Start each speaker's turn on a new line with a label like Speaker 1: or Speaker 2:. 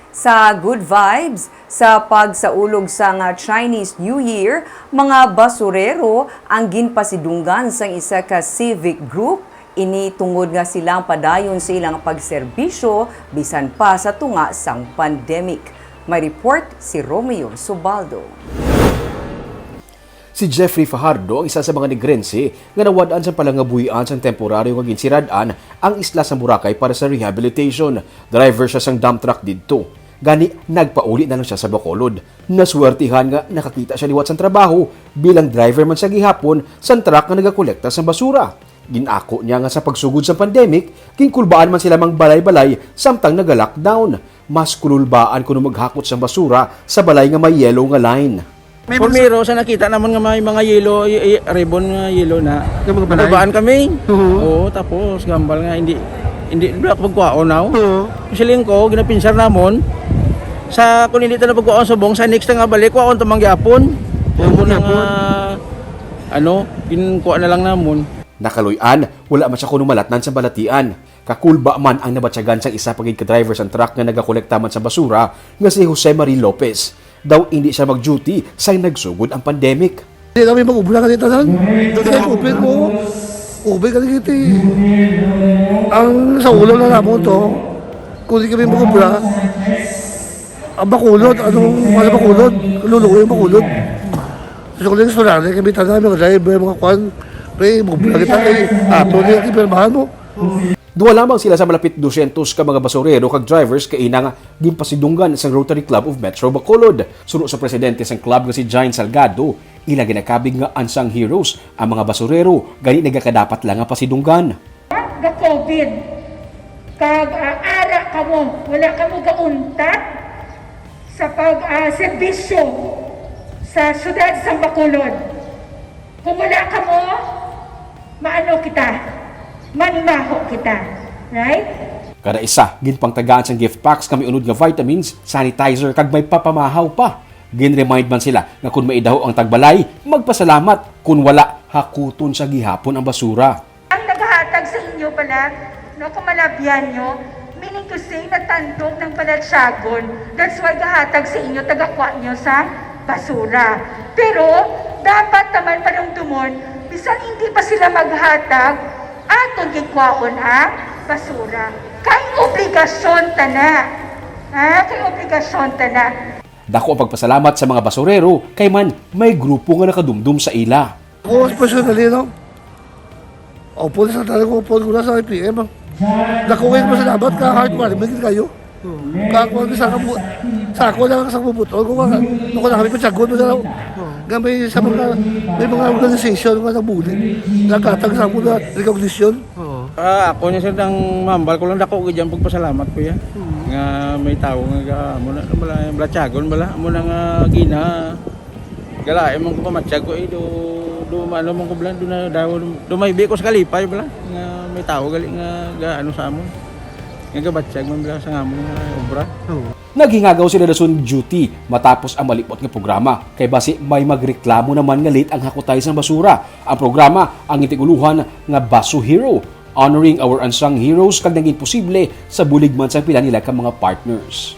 Speaker 1: Sa good vibes, sa pagsaulog sa nga Chinese New Year, mga basurero ang ginpasidunggan sa isa ka civic group. Ini tungod nga silang padayon sa ilang pagserbisyo bisan pa sa tunga sang pandemic. May report si Romeo Subaldo.
Speaker 2: Si Jeffrey Fajardo ang isa sa mga negrense nga nawadaan sa palangabuhian sa temporaryo nga ginsiradaan ang isla sa Boracay para sa rehabilitation. Driver siya sang dump truck didto. Gani nagpauli na lang siya sa Bacolod. Naswertihan nga nakakita siya liwat sa trabaho bilang driver man sa gihapon sa truck nga nagakolekta sa basura. Ginako niya nga sa pagsugod sa pandemic, kinkulbaan man sila mang balay-balay samtang naga-lockdown. Mas kululbaan kuno maghakot sa basura sa balay nga may yellow nga line.
Speaker 3: Pumiro sa nakita naman nga may mga yellow, ribbon nga yellow na. Nababaan kami. Oo, tapos gambal nga hindi black pagkuhaon now. Siling ko ginapinsar namon sa kung hindi ta pagkuhaon sa bong sa next nga balik kuhaon ta mangyapon. Mo na nga kinkuha na lang namon.
Speaker 2: Nakaluyan, wala man siya kuno malatnan sa balatian. Kakulba man ang nabatyagan sa isa pagid ka driver sa truck nga nagakolekta man sa basura nga si Jose Marie Lopez. Daw hindi siya mag-duty sa nagsugod ang pandemic.
Speaker 4: Hindi kami mag-ubra ka dito lang. Kaya upin mo. Ubay ka dito. Ang sa ulo na naman to, kung hindi kami mag-ubra, ang bakulod, wala bakulod, lulukoy yung bakulod. Gusto ko lang sunari, kami tanay, mga driver, mga kwan, mag-ubra kita, ato niya, kipirmahan mo.
Speaker 2: Duwa lamang sila sa malapit 200 ka mga basurero kag drivers kay ina nga ginpasidunggan sa Rotary Club of Metro Bacolod. Suno sa presidente sang club nga si Giant Salgado, ila ginakabig nga unsung heroes ang mga basurero gani nagakadapat lang nga pasidunggan.
Speaker 5: Ga COVID kag ara kamo wala kamo gauntat sa pag-serbisyo sa syudad sa Bacolod. Kung wala kamo maano kita? Manimaho kita, right?
Speaker 2: Kada isa, ginpangtagaan sang gift packs kami unod nga vitamins, sanitizer kag may papamahaw pa. Gin-remind man sila nga kung maidaho ang tagbalay, magpasalamat. Kung wala, hakuton sa gihapon ang basura.
Speaker 5: Ang naghahatag sa inyo pala, kung malabyan nyo, meaning to say, natandog ng palatsyagon. That's why gahatag sa inyo, tagakwa nyo sa basura. Pero, dapat naman panumdumon, bisan hindi pa sila maghatag, aton gikwaon ang basura. Kay obligasyon ta na. Kay obligasyon ta na.
Speaker 2: Dako ang pagpasalamat sa mga basurero kay man may grupo nga nakadumdum sa ila.
Speaker 4: Ako, personally, no? Opo, sa talaga ko po na sa IPM. Nakuha mo sa labat ka, heart management kayo. Kakuha ko sa ako lang sa bubutol. Kung na kami patsagod mo na lang. Gamay sa may mga organisasyon nga nabuli. Nagkatag sa mga recognition.
Speaker 3: Ako niya sa nang mambal ko lang dako gyud pagpasalamat ko ya. Nga may tao nga mo na blatyagon bala mo na nga gina. Galae man ko pamatsyag ko do ano man ko blan do na daw do may bi ko sa kalipay bala nga may tao gali nga sa amon. Nga gabatsyag man bala sa amon nga obra.
Speaker 2: Naghingagaw sila dason duty matapos ang malipot nga programa kay basi may magreklamo naman nga late ang hakutay sa basura. Ang programa ang itiguluhan nga Basu Hero, honoring our unsung heroes kag naging posible sa bulig man sa pila nila ka mga partners.